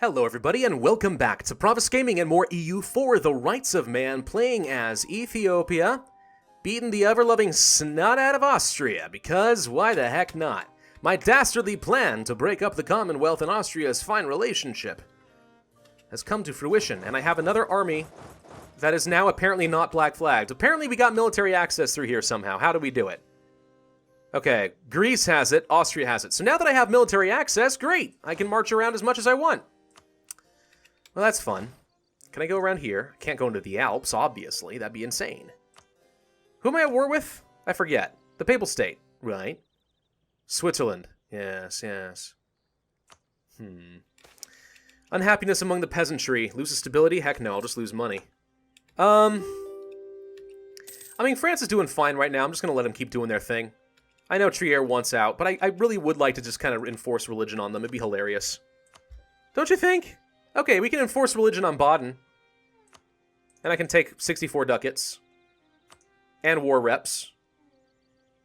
Hello everybody and welcome back to Pravus Gaming and more EU for the Rights of Man, playing as Ethiopia, beating the ever-loving snot out of Austria, because why the heck not? My dastardly plan to break up the Commonwealth and Austria's fine relationship has come to fruition, and I have another army that is now apparently not black flagged. Apparently we got military access through here somehow. How do we do it? Okay, Greece has it, Austria has it. So now that I have military access, great! I can march around as much as I want. Well, that's fun. Can I go around here? Can't go into the Alps, obviously. That'd be insane. Who am I at war with? I forget. The Papal State, right? Switzerland. Yes. Unhappiness among the peasantry. Loses stability? Heck no, I'll just lose money. I mean, France is doing fine right now. I'm just going to let them keep doing their thing. I know Trier wants out, but I really would like to just kind of enforce religion on them. It'd be hilarious. Don't you think? Okay, we can enforce religion on Baden. And I can take 64 ducats. And war reps.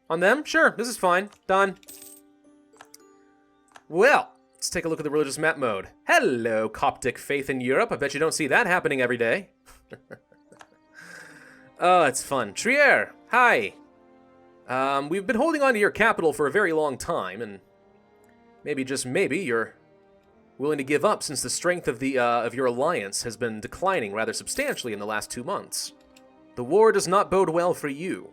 On them? Sure, this is fine. Done. Well, let's take a look at the religious map mode. Hello, Coptic faith in Europe. I bet you don't see that happening every day. Oh, it's fun. Trier, hi. We've been holding on to your capital for a very long time, and maybe, just maybe, you're willing to give up since the strength of your alliance has been declining rather substantially in the last 2 months. The war does not bode well for you.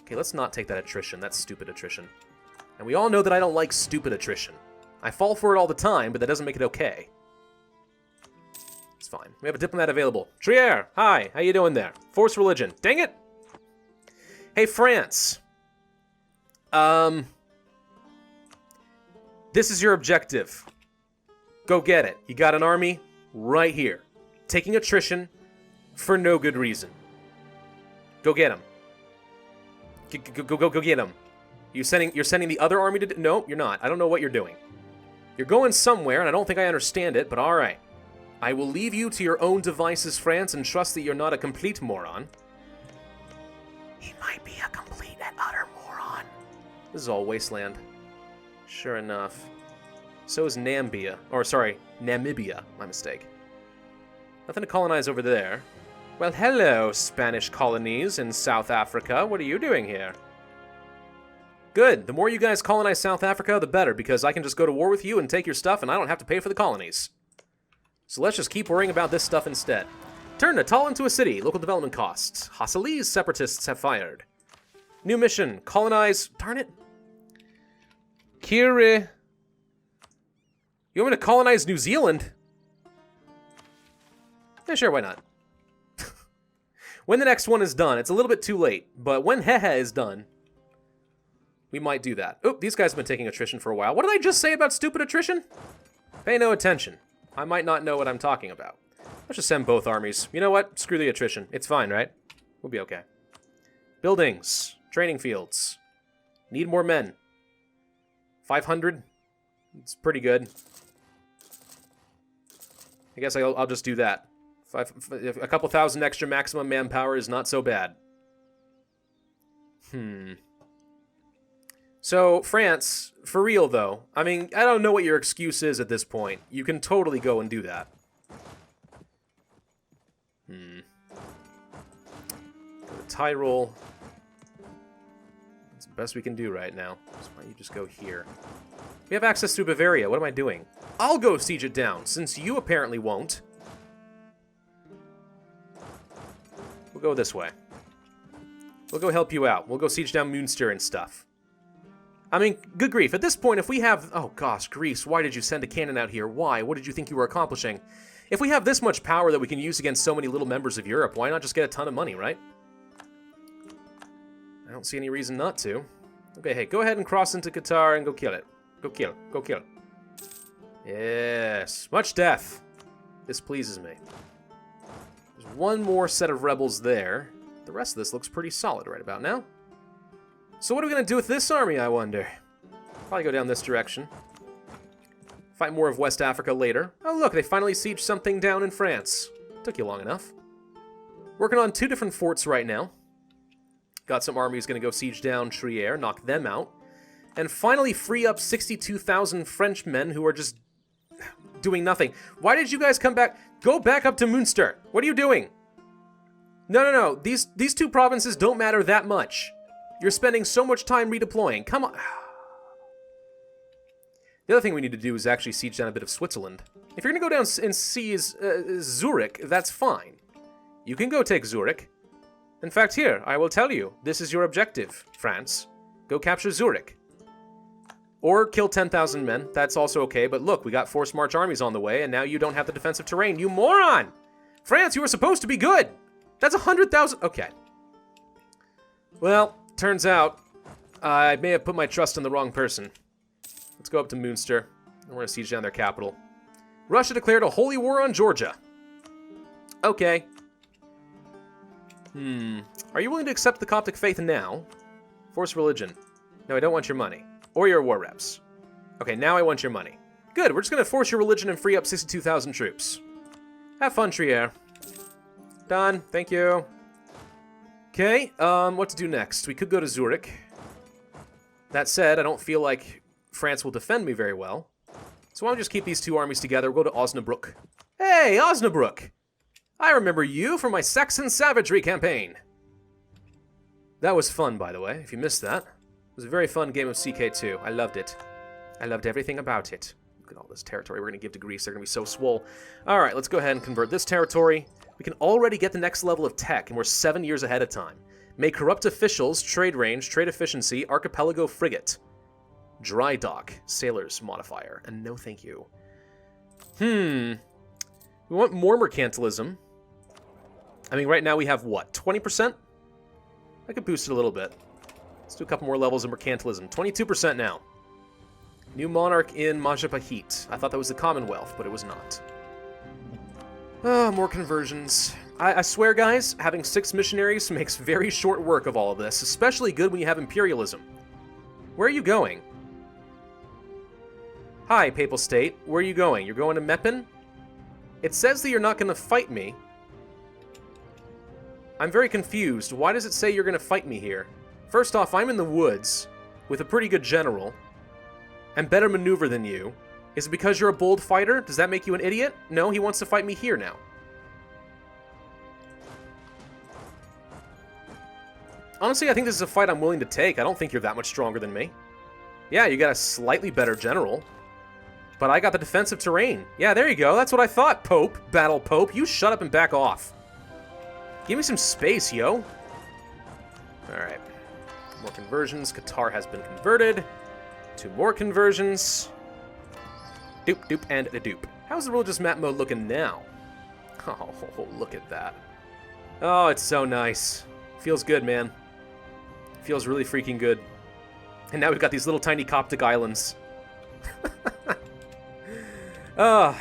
Okay, let's not take that attrition. That's stupid attrition. And we all know that I don't like stupid attrition. I fall for it all the time, but that doesn't make it okay. It's fine. We have a diplomat available. Trier, hi, how you doing there? Force religion. Dang it! Hey, France. This is your objective. Go get it. You got an army right here. Taking attrition for no good reason. Go get him. Go get him. You're sending the other army to... No, you're not. I don't know what you're doing. You're going somewhere, and I don't think I understand it, but alright. I will leave you to your own devices, France, and trust that you're not a complete moron. He might be a complete and utter moron. This is all wasteland. Sure enough. So is Namibia. Or, sorry, Namibia. My mistake. Nothing to colonize over there. Well, hello, Spanish colonies in South Africa. What are you doing here? Good. The more you guys colonize South Africa, the better, because I can just go to war with you and take your stuff, and I don't have to pay for the colonies. So let's just keep worrying about this stuff instead. Turn Natal into a city. Local development costs. Hassalese separatists have fired. New mission. Colonize... Darn it. Kiri... You want me to colonize New Zealand? Yeah, sure, why not? When the next one is done, it's a little bit too late, but when Hehe is done, we might do that. Oh, these guys have been taking attrition for a while. What did I just say about stupid attrition? Pay no attention. I might not know what I'm talking about. Let's just send both armies. You know what? Screw the attrition. It's fine, right? We'll be okay. Buildings. Training fields. Need more men. 500? It's pretty good. I guess I'll just do that. A couple thousand extra maximum manpower is not so bad. So, France, for real though, I mean, I don't know what your excuse is at this point. You can totally go and do that. Go to Tyrol. That's the best we can do right now. So why don't you just go here? We have access to Bavaria. What am I doing? I'll go siege it down, since you apparently won't. We'll go this way. We'll go help you out. We'll go siege down Münster and stuff. I mean, good grief. At this point, if we have... Oh, gosh, Greece, why did you send a cannon out here? Why? What did you think you were accomplishing? If we have this much power that we can use against so many little members of Europe, why not just get a ton of money, right? I don't see any reason not to. Okay, hey, go ahead and cross into Qatar and go kill it. Go kill. Go kill. Yes. Much death. This pleases me. There's one more set of rebels there. The rest of this looks pretty solid right about now. So what are we going to do with this army, I wonder? Probably go down this direction. Fight more of West Africa later. Oh, look, they finally sieged something down in France. Took you long enough. Working on 2 different forts right now. Got some armies going to go siege down Trier, knock them out. And finally free up 62,000 French men who are just doing nothing. Why did you guys come back? Go back up to Münster. What are you doing? No. These two provinces don't matter that much. You're spending so much time redeploying. Come on. The other thing we need to do is actually siege down a bit of Switzerland. If you're going to go down and seize Zurich, that's fine. You can go take Zurich. In fact, here, I will tell you, this is your objective, France. Go capture Zurich. Or kill 10,000 men. That's also okay, but look, we got forced march armies on the way, and now you don't have the defensive terrain. You moron! France, you were supposed to be good! That's 100,000... Okay. Well, turns out, I may have put my trust in the wrong person. Let's go up to Münster, and we're going to siege down their capital. Russia declared a holy war on Georgia. Okay. Are you willing to accept the Coptic faith now? Force religion. No, I don't want your money. Or your war reps. Okay, now I want your money. Good, we're just going to force your religion and free up 62,000 troops. Have fun, Trier. Done, thank you. Okay, what to do next? We could go to Zurich. That said, I don't feel like France will defend me very well. So why don't we just keep these two armies together? We'll go to Osnabrück. Hey, Osnabrück! I remember you from my Saxon Savagery campaign. That was fun, by the way, if you missed that. It was a very fun game of CK2. I loved it. I loved everything about it. Look at all this territory we're going to give to Greece. They're going to be so swole. All right, let's go ahead and convert this territory. We can already get the next level of tech, and we're 7 years ahead of time. Make corrupt officials, trade range, trade efficiency, archipelago frigate. Dry dock, sailors modifier, and no thank you. We want more mercantilism. I mean, right now we have what, 20%? I could boost it a little bit. Let's do a couple more levels of mercantilism. 22% now. New monarch in Majapahit. I thought that was the Commonwealth, but it was not. More conversions. I swear, guys, having 6 missionaries makes very short work of all of this, especially good when you have imperialism. Where are you going? Hi, Papal State. Where are you going? You're going to Meppen? It says that you're not going to fight me. I'm very confused. Why does it say you're going to fight me here? First off, I'm in the woods with a pretty good general and better maneuver than you. Is it because you're a bold fighter? Does that make you an idiot? No, he wants to fight me here now. Honestly, I think this is a fight I'm willing to take. I don't think you're that much stronger than me. Yeah, you got a slightly better general. But I got the defensive terrain. Yeah, there you go. That's what I thought, Pope. Battle Pope. You shut up and back off. Give me some space, yo. Alright. More conversions. Qatar has been converted. 2 more conversions. Doop, doop, and a doop. How's the religious map mode looking now? Oh, look at that. Oh, it's so nice. Feels good, man. Feels really freaking good. And now we've got these little tiny Coptic islands.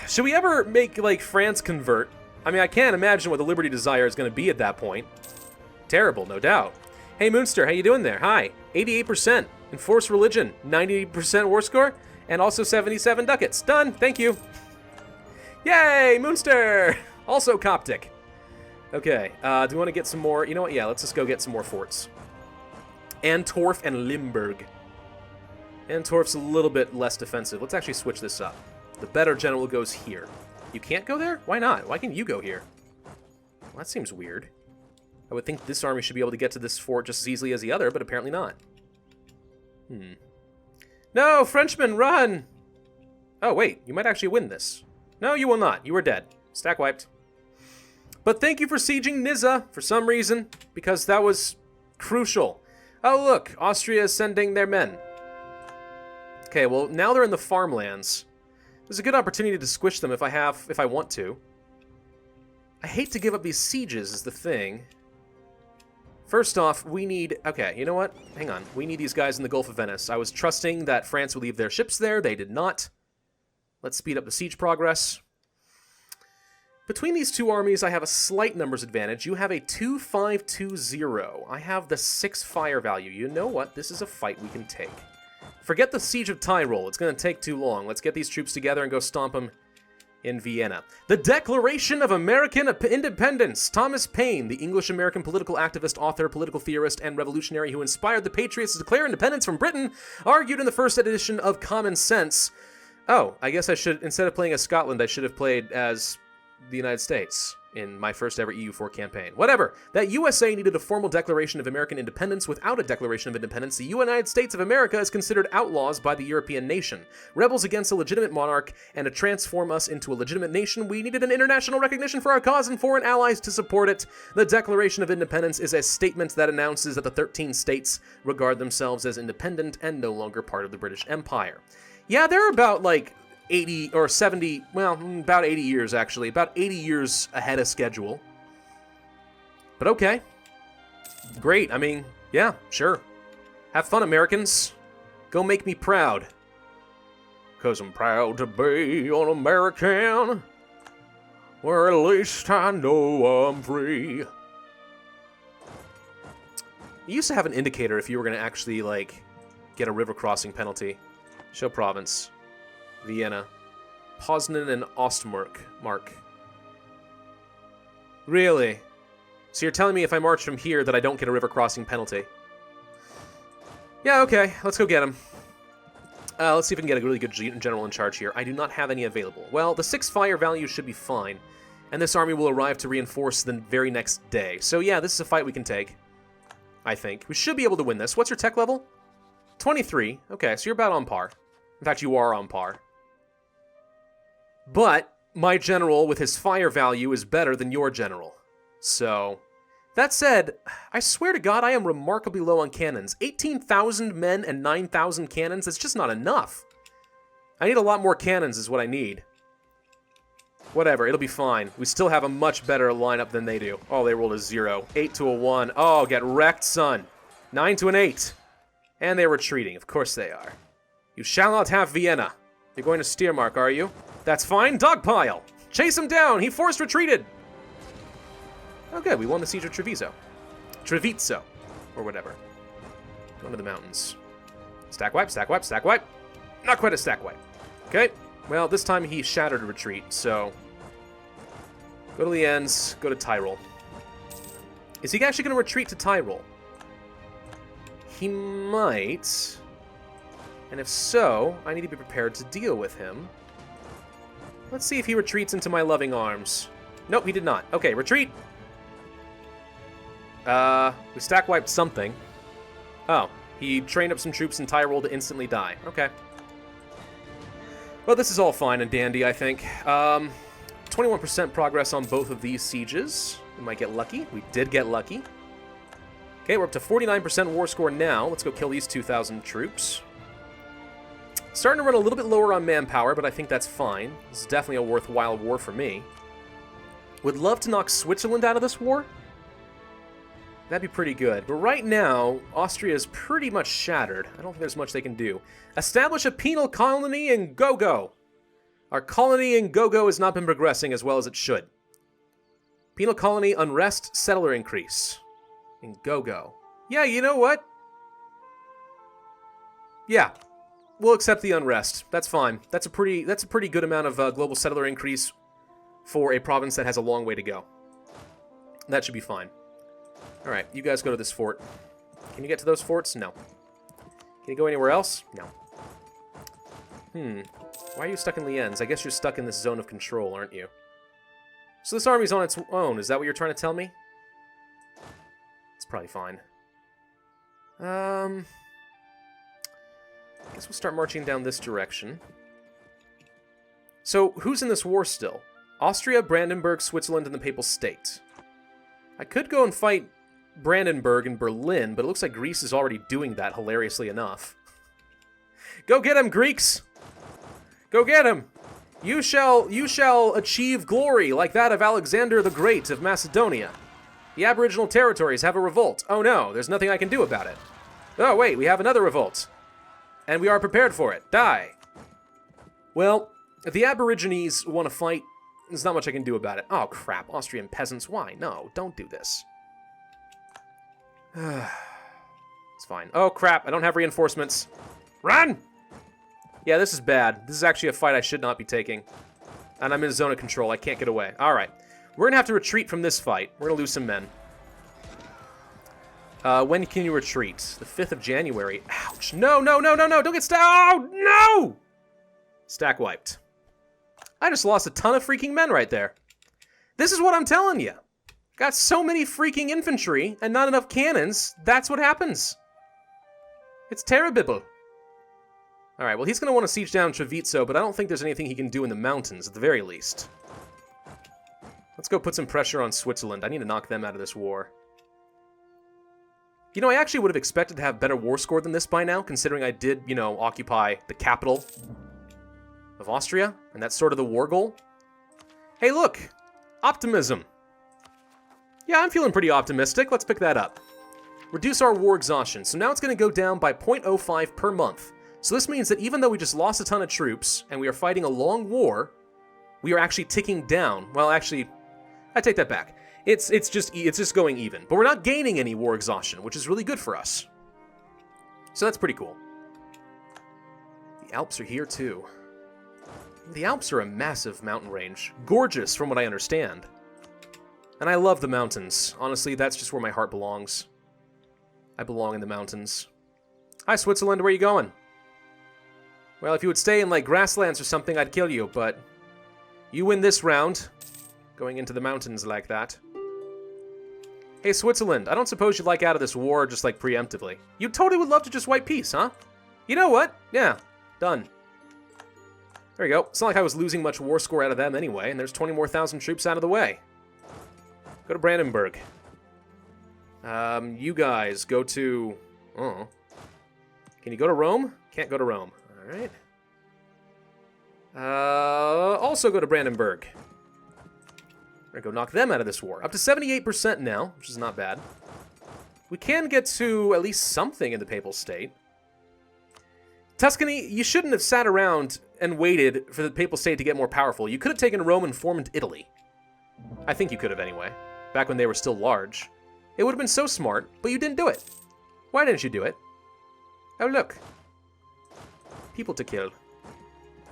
Should we ever make, like, France convert? I mean, I can't imagine what the Liberty Desire is going to be at that point. Terrible, no doubt. Hey, Münster, how you doing there? Hi. 88%. Enforce religion. 90% war score. And also 77 ducats. Done. Thank you. Yay, Münster! Also Coptic. Okay, do we want to get some more? You know what? Yeah, let's just go get some more forts. Antorf and Limburg. Antorf's a little bit less defensive. Let's actually switch this up. The better general goes here. You can't go there? Why not? Why can't you go here? Well, that seems weird. I would think this army should be able to get to this fort just as easily as the other, but apparently not. No, Frenchmen, run! Oh, wait, you might actually win this. No, you will not. You are dead. Stack wiped. But thank you for sieging Nizza for some reason, because that was crucial. Oh, look, Austria is sending their men. Okay, well, now they're in the farmlands. There's a good opportunity to squish them if I want to. I hate to give up these sieges is the thing. First off, we need... Okay, you know what? Hang on. We need these guys in the Gulf of Venice. I was trusting that France would leave their ships there. They did not. Let's speed up the siege progress. Between these two armies, I have a slight numbers advantage. You have a 2-5-2-0. I have the 6 fire value. You know what? This is a fight we can take. Forget the Siege of Tyrol. It's going to take too long. Let's get these troops together and go stomp them in Vienna. The Declaration of American Independence. Thomas Paine, the English-American political activist, author, political theorist, and revolutionary who inspired the Patriots to declare independence from Britain, argued in the first edition of Common Sense Oh, I guess I should, instead of playing as Scotland, I should have played as the United States in my first ever EU4 campaign. Whatever. That USA needed a formal declaration of American independence. Without a declaration of independence, the United States of America is considered outlaws by the European nation. Rebels against a legitimate monarch, and to transform us into a legitimate nation, we needed an international recognition for our cause and foreign allies to support it. The Declaration of Independence is a statement that announces that the 13 states regard themselves as independent and no longer part of the British Empire. Yeah, they're about, like, 80 or 70, well, about 80 years, actually. About 80 years ahead of schedule. But okay. Great. I mean, yeah, sure. Have fun, Americans. Go make me proud. 'Cause I'm proud to be an American. Where at least I know I'm free. You used to have an indicator if you were going to actually, like, get a river crossing penalty. Show province. Vienna. Poznan and Ostmark. Really? So you're telling me if I march from here that I don't get a river crossing penalty? Yeah, okay. Let's go get him. Let's see if we can get a really good general in charge here. I do not have any available. Well, the 6 fire value should be fine. And this army will arrive to reinforce the very next day. So yeah, this is a fight we can take. I think. We should be able to win this. What's your tech level? 23. Okay, so you're about on par. In fact, you are on par. But my general with his fire value is better than your general. So, that said, I swear to God I am remarkably low on cannons. 18,000 men and 9,000 cannons, that's just not enough. I need a lot more cannons is what I need. Whatever, it'll be fine. We still have a much better lineup than they do. Oh, they rolled a 0. 8 to a 1. Oh, get wrecked, son. 9 to an 8. And they're retreating. Of course they are. You shall not have Vienna. You're going to Steiermark, are you? That's fine. Dogpile. Chase him down. He forced retreated. Oh, good. We won the siege of Treviso. Trevizzo. Or whatever. Going to the mountains. Stack wipe, stack wipe, stack wipe. Not quite a stack wipe. Okay. Well, this time he shattered a retreat, so... Go to Lienz. Go to Tyrol. Is he actually going to retreat to Tyrol? He might... And if so, I need to be prepared to deal with him. Let's see if he retreats into my loving arms. Nope, he did not. Okay, retreat! We stack wiped something. Oh, he trained up some troops in Tyrol to instantly die. Okay. Well, this is all fine and dandy, I think. 21% progress on both of these sieges. We might get lucky. We did get lucky. Okay, we're up to 49% war score now. Let's go kill these 2,000 troops. Starting to run a little bit lower on manpower, but I think that's fine. This is definitely a worthwhile war for me. Would love to knock Switzerland out of this war. That'd be pretty good. But right now, Austria is pretty much shattered. I don't think there's much they can do. Establish a penal colony in Gogo. Our colony in Gogo has not been progressing as well as it should. Penal colony, unrest, settler increase. In Gogo. Yeah, you know what? Yeah. We'll accept the unrest. That's fine. That's a pretty good amount of global settler increase for a province that has a long way to go. That should be fine. All right, you guys go to this fort. Can you get to those forts? No. Can you go anywhere else? No. Why are you stuck in Lienz? I guess you're stuck in this zone of control, aren't you? So this army's on its own. Is that what you're trying to tell me? It's probably fine. I guess we'll start marching down this direction. So, who's in this war still? Austria, Brandenburg, Switzerland, and the Papal State. I could go and fight Brandenburg and Berlin, but it looks like Greece is already doing that, hilariously enough. Go get him, Greeks! Go get him! You shall achieve glory like that of Alexander the Great of Macedonia. The Aboriginal territories have a revolt. Oh no, there's nothing I can do about it. Oh wait, we have another revolt. And we are prepared for it. Die. Well, if the Aborigines want to fight, there's not much I can do about it. Oh, crap. Austrian peasants. Why? No, don't do this. It's fine. Oh, crap. I don't have reinforcements. Run! Yeah, this is bad. This is actually a fight I should not be taking. And I'm in a zone of control. I can't get away. All right. We're going to have to retreat from this fight. We're going to lose some men. When can you retreat? The 5th of January. Ouch. No, no, no, no, no. Don't get stabbed. Oh, no! Stack wiped. I just lost a ton of freaking men right there. This is what I'm telling you. Got so many freaking infantry and not enough cannons. That's what happens. It's terrible. Alright, well, he's going to want to siege down Treviso, but I don't think there's anything he can do in the mountains, at the very least. Let's go put some pressure on Switzerland. I need to knock them out of this war. You know, I actually would have expected to have better war score than this by now, considering I did, you know, occupy the capital of Austria, and that's sort of the war goal. Hey, look! Optimism! Yeah, I'm feeling pretty optimistic. Let's pick that up. Reduce our war exhaustion. So now it's going to go down by 0.05 per month. So this means that even though we just lost a ton of troops, and we are fighting a long war, we are actually ticking down. Well, actually, I take that back. It's just going even. But we're not gaining any war exhaustion, which is really good for us. So that's pretty cool. The Alps are here too. The Alps are a massive mountain range. Gorgeous, from what I understand. And I love the mountains. Honestly, that's just where my heart belongs. I belong in the mountains. Hi, Switzerland, where are you going? Well, if you would stay in, like, grasslands or something, I'd kill you, but you win this round, going into the mountains like that. Hey, Switzerland, I don't suppose you'd like out of this war just, like, preemptively. You totally would love to just wipe peace, huh? You know what? Yeah, done. There you go. It's not like I was losing much war score out of them anyway, and there's 20 more thousand troops out of the way. Go to Brandenburg. You guys, go to... Oh. Can you go to Rome? Can't go to Rome. Alright. Also go to Brandenburg. We're gonna go knock them out of this war. Up to 78% now, which is not bad. We can get to at least something in the Papal State. Tuscany, you shouldn't have sat around and waited for the Papal State to get more powerful. You could have taken Rome and formed Italy. I think you could have anyway, back when they were still large. It would have been so smart, but you didn't do it. Why didn't you do it? Oh, look. People to kill.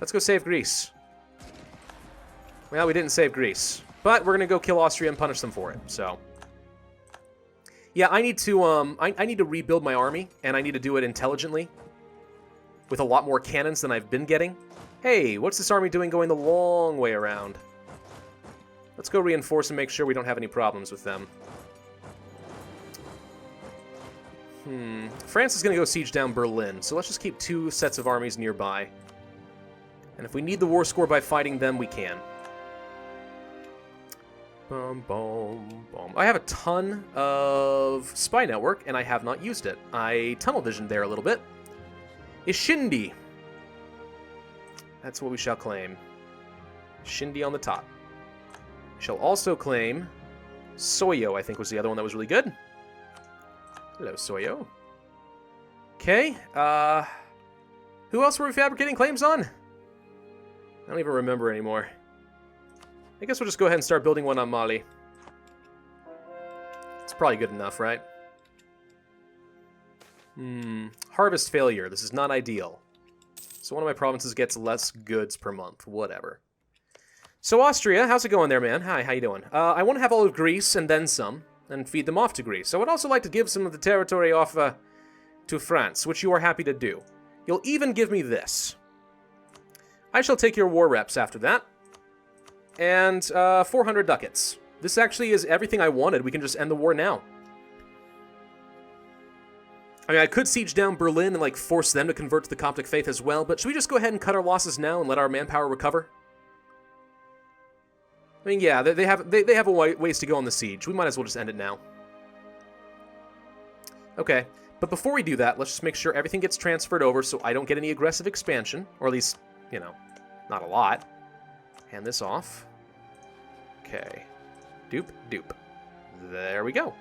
Let's go save Greece. Well, we didn't save Greece. But we're going to go kill Austria and punish them for it, so. Yeah, I need to, I need to rebuild my army, and I need to do it intelligently. With a lot more cannons than I've been getting. Hey, what's this army doing going the long way around? Let's go reinforce and make sure we don't have any problems with them. France is going to go siege down Berlin, so let's just keep 2 sets of armies nearby. And if we need the war score by fighting them, we can. Boom, boom, boom. I have a ton of spy network, and I have not used it. I tunnel visioned there a little bit. Ishindi. That's what we shall claim. Shindi on the top. We shall also claim Soyo, I think was the other one that was really good. Hello, Soyo. Okay, who else were we fabricating claims on? I don't even remember anymore. I guess we'll just go ahead and start building one on Mali. It's probably good enough, right? Harvest failure. This is not ideal. So one of my provinces gets less goods per month. Whatever. So Austria, how's it going there, man? Hi, how you doing? I want to have all of Greece and then some, and feed them off to Greece. I would also like to give some of the territory off to France, which you are happy to do. You'll even give me this. I shall take your war reps after that. And 400 ducats. This actually is everything I wanted. We can just end the war now. I mean, I could siege down Berlin and, like, force them to convert to the Coptic faith as well, but should we just go ahead and cut our losses now and let our manpower recover? I mean, yeah, they have a ways to go on the siege. We might as well just end it now. Okay, but before we do that, let's just make sure everything gets transferred over so I don't get any aggressive expansion, or at least, you know, not a lot. Hand this off. Okay. Doop, doop. There we go.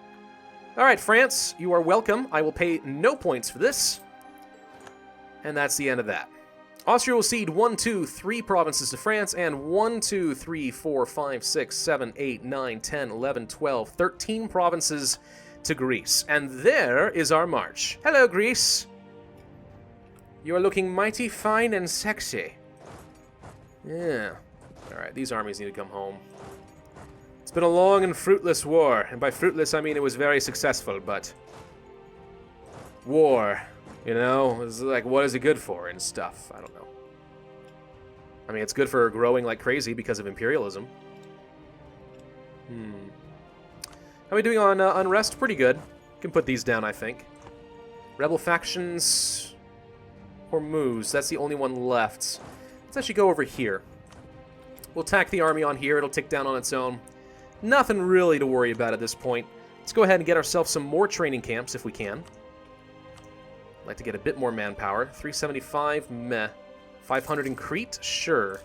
Alright, France, you are welcome. I will pay no points for this. And that's the end of that. Austria will cede 1, 2, 3 provinces to France, and 1, 2, 3, 4, 5, 6, 7, 8, 9, 10, 11, 12, 13 provinces to Greece. And there is our march. Hello, Greece. You are looking mighty fine and sexy. Yeah. Alright, these armies need to come home. It's been a long and fruitless war, and by fruitless I mean it was very successful, but... War, you know? It's like, what is it good for and stuff? I don't know. I mean, it's good for growing like crazy because of imperialism. How are we doing on unrest? Pretty good. Can put these down, I think. Rebel factions... Hormuz, that's the only one left. Let's actually go over here. We'll tack the army on here. It'll tick down on its own. Nothing really to worry about at this point. Let's go ahead and get ourselves some more training camps if we can. I'd like to get a bit more manpower. 375, meh. 500 in Crete? Sure.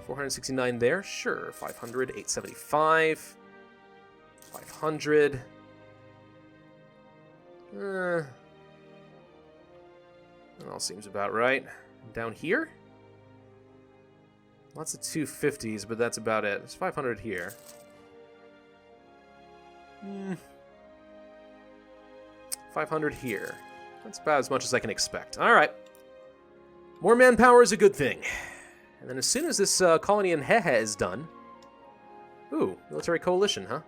469 there? Sure. 500, 875. 500. That all seems about right. Down here? Lots of 250s, but that's about it. There's 500 here. 500 here. That's about as much as I can expect. Alright. More manpower is a good thing. And then as soon as this colony in Hehe is done... Ooh, military coalition, huh?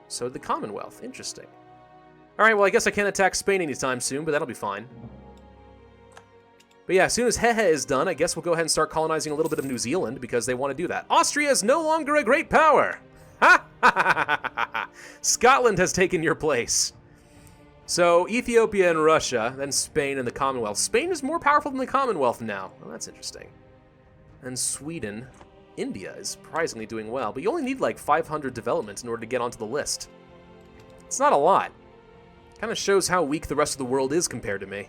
So did the Commonwealth. Interesting. Alright, well, I guess I can't attack Spain anytime soon, but that'll be fine. But yeah, as soon as Hehe is done, I guess we'll go ahead and start colonizing a little bit of New Zealand, because they want to do that. Austria is no longer a great power! Ha ha ha ha ha! Scotland has taken your place. So, Ethiopia and Russia, then Spain and the Commonwealth. Spain is more powerful than the Commonwealth now. Well, that's interesting. And Sweden. India is surprisingly doing well, but you only need like 500 development in order to get onto the list. It's not a lot. Kind of shows how weak the rest of the world is compared to me.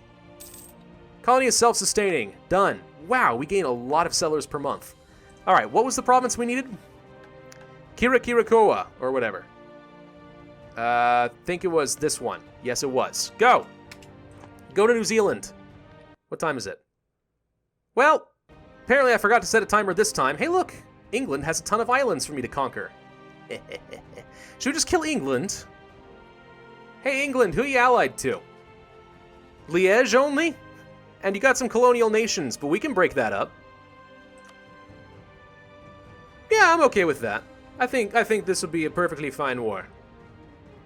Colony is self-sustaining. Done. Wow, we gain a lot of settlers per month. Alright, what was the province we needed? Kirikoa, or whatever. Think it was this one. Yes, it was. Go! Go to New Zealand. What time is it? Well, apparently I forgot to set a timer this time. Hey, look! England has a ton of islands for me to conquer. Should we just kill England? Hey, England, who are you allied to? Liège only? And you got some colonial nations, but we can break that up. Yeah, I'm okay with that. I think this would be a perfectly fine war.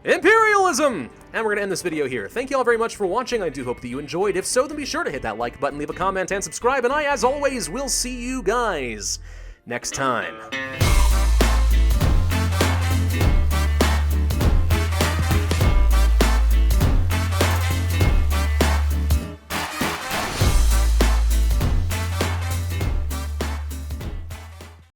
Imperialism! And we're going to end this video here. Thank you all very much for watching. I do hope that you enjoyed. If so, then be sure to hit that like button, leave a comment, and subscribe. And I, as always, will see you guys next time.